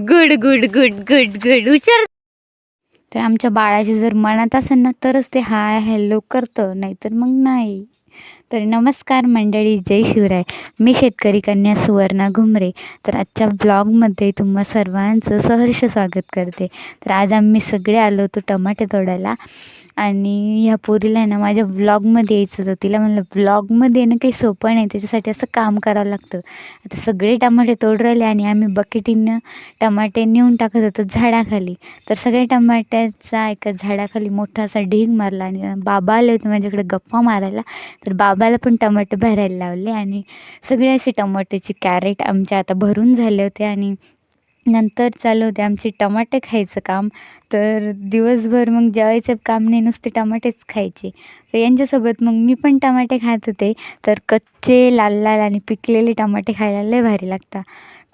Good good good good good हुशार. तर आमच्या बाळाची जर मनात असेल ना तरच ते हाय हॅलो करतं, नाहीतर मग नाही. तर नमस्कार मंडळी, जय शिवराय. मी शेतकरी कन्या सुवर्णा घुमरे. तर आजच्या ब्लॉगमध्ये तुम्हा सर्वांचं सहर्ष स्वागत करते. तर आज आम्ही सगळे आलो होतो टमाटे तोडायला आणि ह्या पोरीला आहे ना माझ्या ब्लॉगमध्ये यायचं होतं. तिला म्हणलं ब्लॉगमध्ये येणं काही सोपं नाही, त्याच्यासाठी असं काम करावं लागतं. आता सगळे टमाटे तोड राहिले आणि आम्ही बकेटीनं टमाटे नेऊन टाकत होतो झाडाखाली. तर सगळ्या टमाट्याचा एका झाडाखाली मोठा असा ढीग मारला आणि बाबा आले होते माझ्याकडे गप्पा मारायला. तर बाबाला पण टमाटे भरायला लावले आणि सगळे असे टमाट्याचे कॅरेट आमच्या आता भरून झाले होते आणि नंतर चालू होते आमचे टमाटे खायचं काम. तर दिवसभर मग जेवायचं काम नाही, नुसते टमाटेच खायचे. तर यांच्यासोबत मग मी पण टमाटे खात होते. तर कच्चे लाल लाल आणि पिकलेले टमाटे खायला लय भारी लागतात.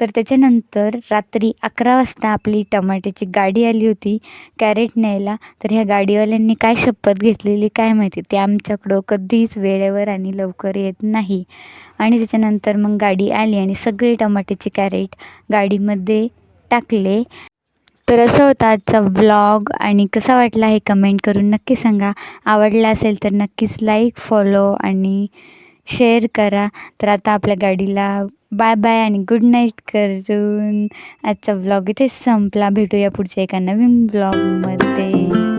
तर त्याच्यानंतर रात्री 11 वाजता आपली टमाट्याची गाडी आली होती कॅरेट न्यायला. तर ह्या गाडीवाल्यांनी काय शपथ घेतलेली काय माहिती, ते आमच्याकडं कधीच वेळेवर आणि लवकर येत नाही. आणि त्याच्यानंतर मग गाडी आली आणि सगळे टमाट्याचे कॅरेट गाडीमध्ये टाकले. तर असं होता आजचा व्लॉग आणि कसा वाटला हे कमेंट करून नक्की सांगा. आवडला असेल तर नक्कीच लाईक, फॉलो आणि शेअर करा. तर आता आपल्या गाडीला बाय बाय आणि गुड नाईट करून आजचा व्लॉग इथेच संपला. भेटूया पुढच्या एका नवीन व्लॉगमध्ये.